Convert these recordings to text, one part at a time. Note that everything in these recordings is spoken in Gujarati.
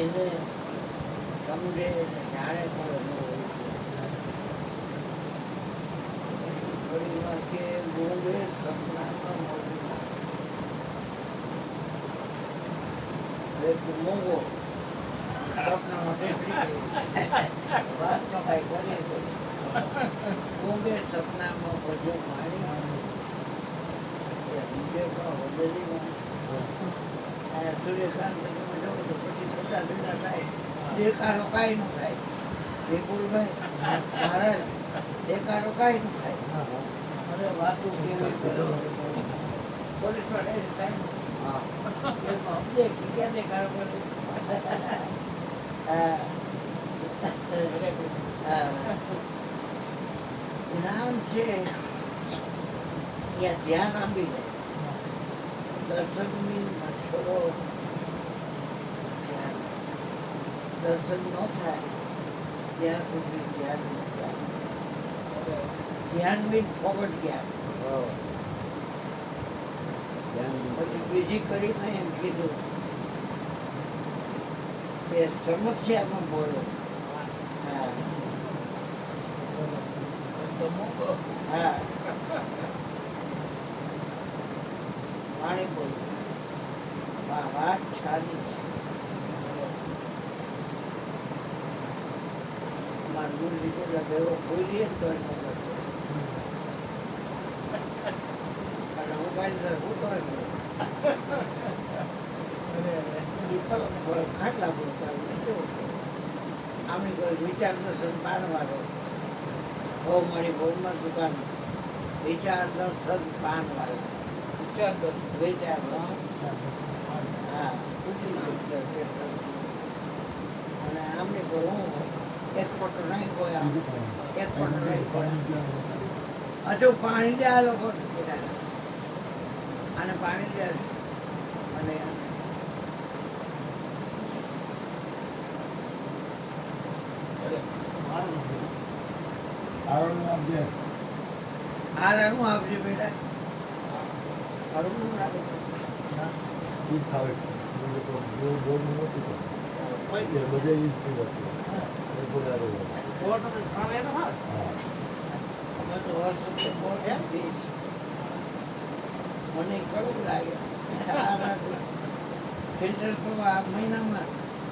એને સમજે ને જાણે પણ ન હોય. થોડી વાર કે ગોંગે સપનામાં મોજમાં એક મોંઘો સપનામાં ટેકરી વાત તો કઈ કરીએ તો ગોંગે સપનામાં બધો માણી બીજે પણ વધેલીમાં સૂર્યકાંત તમે જો તો પછી બધા ભેગા થાય દેખાડો કાંઈ ન થાય વિપુલભાઈ મહારાજ દેખાડો કાંઈ ન થાય. અરે વાતું કેવી પોલીસ વાળા ટાઈમ સમજે કે ક્યાં દેખાડો કરે. જ્ઞાન છે ત્યાં ધ્યાન આપી જાય દર્શનની મચ્છરો દર્શન ન થાય ત્યાં સુધી ધ્યાન ન થાય. ધ્યાન બી ફોગટ ગયા. પછી બીજી કડીમાં એમ કીધું કે સમસ્યામાં બોલો. હા હા પાણી બોલો વાત છાની છે. મારું લીધે ભેગો ખોલીએ તો અને હું કાંઈ શું કરું ખાટલા બોલતા આમની કોઈ વિચાર દર્શન પાનવાળો બહુ મારી બહુમાં દુકાન વિચાર દર્શન પાનવાળો વિચાર હા અને આમની પર હું એક પટો નહીં કોઈ એક પટો નહીં હજુ પાણી દે આ લોકો અને પાણી દે અને આરાનું આપજે બેટા મને કડવું લાગે. ફિલ્ટર તો આ મહિનામાં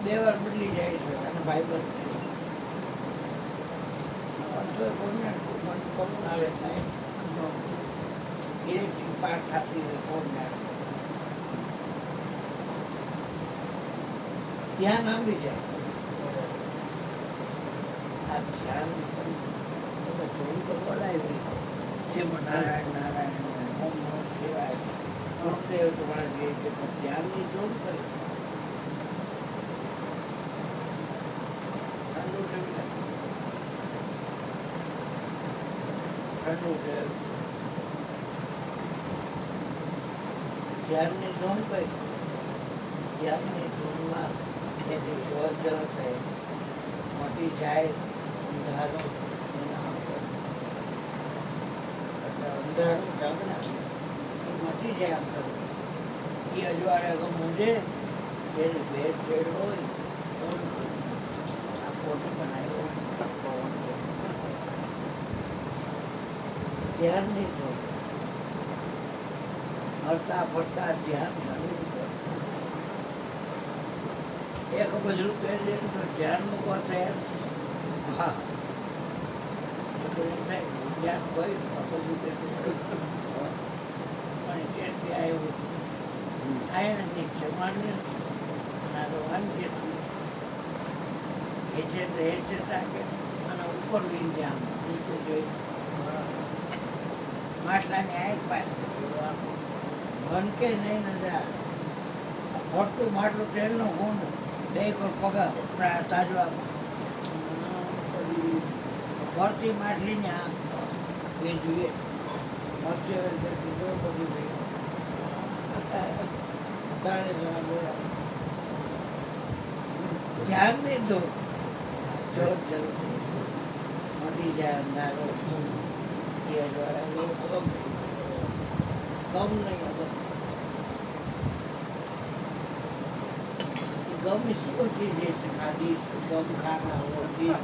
2 વાર બદલી જાય છે અને ભાઈ બંધ ઇલેક્ટ્રિક પાસ થતી હોય કોણ જાણે. ધ્યાન આપી જાય આ ધ્યાન તમે જોયું તો બોલાય શિવ નારાયણ નારાયણ ઓમ નમઃ શિવાય ગુરુદેવ તમારા જે છે ધ્યાનની જોડ કરી ઠંડુ છે ધ્યાનની ધૂન કઈ ધ્યાનની ધૂનમાં એની સ્વચલ થાય મોટી જાય અંધારું અંધારું જગના એ મટી જાય અંદર એ અજવાળે મૂંઝે એને ભેદ છેડ હોય આ પોતે બનાવ્યો ધ્યાન નહીં થયું હરતા ફરતા ધ્યાન એક બજરું પહેરી તો ધ્યાન મૂકવા તૈયાર છે. હા ધ્યાન કોઈ બજરું પહેરી પણ ત્યાંથી આવ્યું આયા નથી ક્ષમાન્ય ના તો વાંધે એ છે તો એ છે તાકે અને ઉપર લઈને જામ નીચે જોઈ માટલાની આ એક પાસે મન કે નહીં નજા ફરતું માટલું તેલનો ગુણ 2 કરોડ પગાર તાજવા ફરતી માટલીને આ એ જોઈએ મત્સ્ય બધું ધ્યાન નહીં તો મટી જાય અંધારો એ દ્વારા કમ નહીં गम इसको चीज़ें सिखा दी गम खाना वो चीज़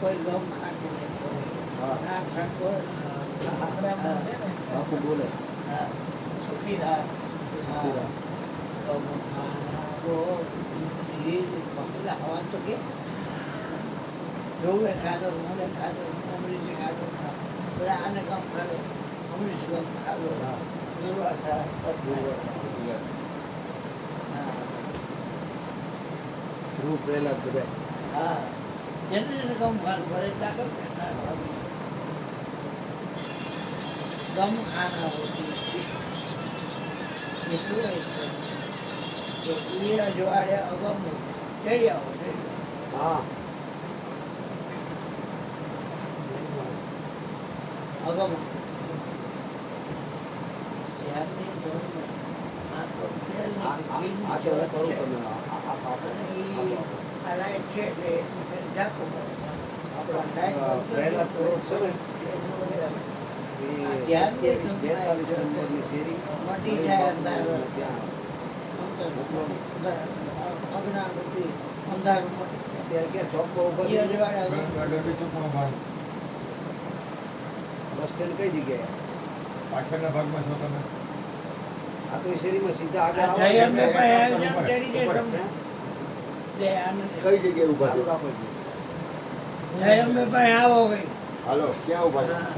कोई गम खा के देखो ना सको બાપુ બોલે सुखी रहा गम खाना वो चीज़ पहला हवा तो के रोगे खा दो मुँह खा दो अमृत खा दो बोला आने गम खा लो अमृत गम खा लो दुर्वासा ધ્રુવ પ્રહલાદ બધા हाँ જેને ગમ ખાન ભરે તાકત गम खाना होती ये શું હોય છે કે ઈરા જોડે અગમ ચડ્યા હોય હા અગમ ધ્યાનની જરૂર આ તો તેલ ની આ તો કરું તમે આ લાઈટ છે એટલે જાકો આપણા પ્રહલાદ કરોડ છે ને ધ્યાન દે 42 નંબરની શેરી મટી જાય અંધાર ત્યાં અજ્ઞાન બુદ્ધિ અંધારું અત્યારે ક્યાં ચોકમાં ઉભા ઈ છે? અજવાળે ડબી ચોકનો ભાગ બસ સ્ટેન્ડ કઈ જગ્યાએ પાછળના ભાગમાં છો તમે આ તો એ શેરીમાં સીધા આગળ આવો જય એટલે અંબે ભાઈ આવી જાવ ચડી જાય તમને દે આને કઈ જગ્યાએ ઊભા ચાલુ છો રાખો છો. જય અંબે ભાઈ આવો ગઈ હાલો ક્યાં ઊભા છો હા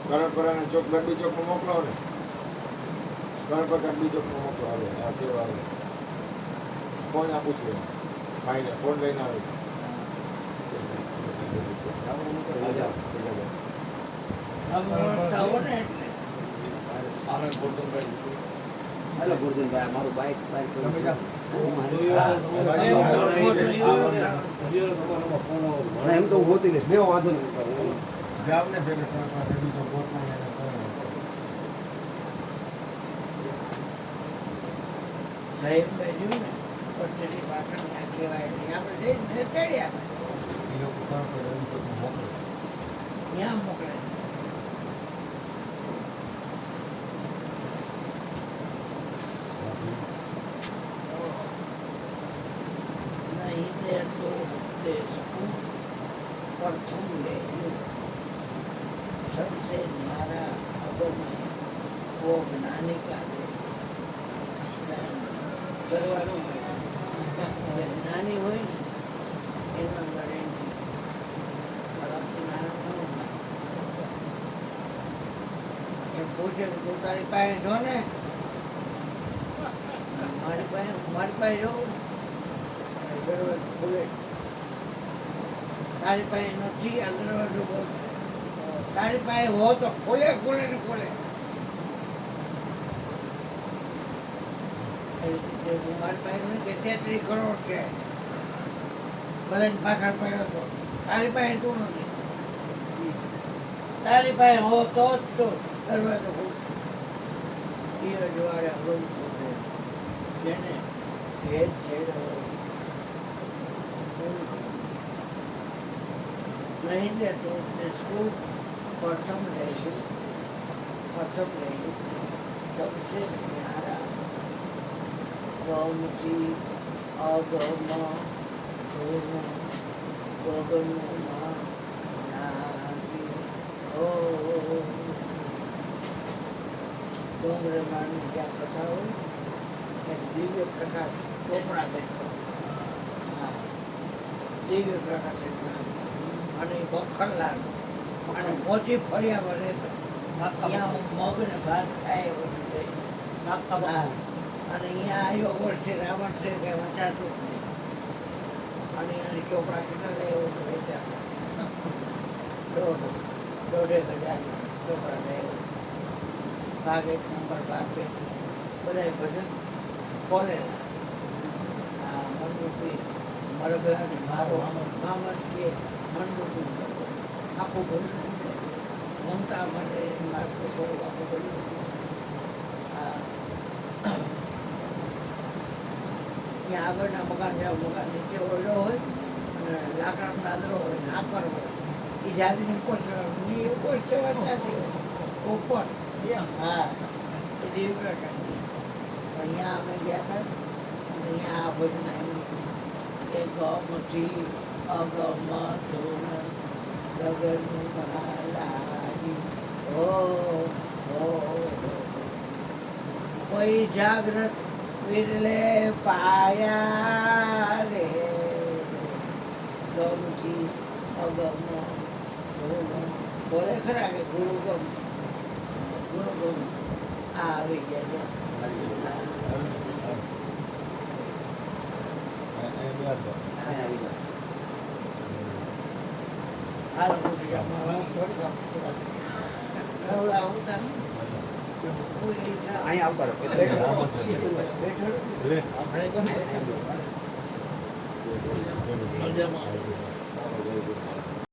કરણપરાના ચોક ગરબી ચોકમાં મોકલો ને કરણપરા ગરબી ચોકમાં મોકલો આવે હા કેવો આવે ફોન આપું છું ભાઈને ફોન લઈને આવે આવો ને હાલો ગોરધનભાઈ મારું બાઈક બાઈક તમે જાઓ. એમ તો હું ગોતી લઈશ બે વાંધો નહીં જાવ ને ભેગા કરણપરા ગરબી ચોક ગોઠવો ને એને કહો. જય અંબે જોયું ને પછીની પાછળ ત્યાં કહેવાય નહીં આપણે જઈને ચડી આપણે એ લોકો કરણપરા ગરબી ચોકમાં મોકલે ત્યાં મોકલે नहीं दे तो देश को प्रथम ले सबसे न्यारा अगम्य वो ज्ञानी का देश કરવાનું જે જ્ઞાની હોય ને એમાં ગેરંટી પરમથી નાનું એમ પૂછે કે તું તારી પાસે જો ને મારી પાસે જોઉં દરવાજો ખુલે તારી પાસે નથી આ દરવાજો બંધ છે તારી પાસે હો તો ખોલે ખોલે ને ખોલે મારી પાસે નહીં કે 33 કરોડ છે બધાની પાછળ પડ્યો હતો તારી પાસે તું નથી તારી પાસે હો તો જ તો દરવાજો ખુલશે એ અજવાળે હલવું ખોલે જેને ભેદ છેડો नहीं दे तो इसको प्रथम ले सबसे न्यारा गौमती अगम धूम गगन डोंगरमान क्या कथा हो एक दिव्य प्रकाश ચોપડા બેઠો હા દિવ્ય પ્રકાશ અને બખરલાલ અને મોચી ફળિયામાં રહેતો ત્યાં હું મગને ભાત ખાય એવું છે હા અને અહીંયા આવ્યો વર્ષે રાવણ છે કે વચાતું જ નહીં અને અહીંયાની ચોપડા કેટલા લે એવું તો વેચાતા દોઢેક હજાર ચોપડા લે એવું ભાગ 1 નંબર ભાગ 2 બધા ભજન ખોલેલા આ મનરૂપી મરઘાને મારો મામા કે મનરૂપી આખું ભજન મમતા માટે મારું થોડું આખું ભજન ત્યાં આગળના મકાન જ્યાં મકાન નીચે ઓરડો હોય અને લાકડાનો દાદરો હોય ને આકર હોય એ જાતિની ઉપર ચડવાનું એ ઉપર ચડવા ત્યાંથી ઉપર હા એ દેવી પ્રકાશની અહીંયા અમે ગયા હતા અને અહીંયા આ ભજન આવ્યું કે ગમથી અગમ ધૂન ગગન લાગી ઓ કોઈ જાગ્રત વિરલે પાયા રે ગમથી અગમ ધૂન બોલે ખરા કે ગુરુગમ ગુરુગમ આ આવી ગયા છે હાલ મોટી જમવા થોડી આવું તારું અહીંયા આવતા રહો બેઠો આપણે તો મજામાં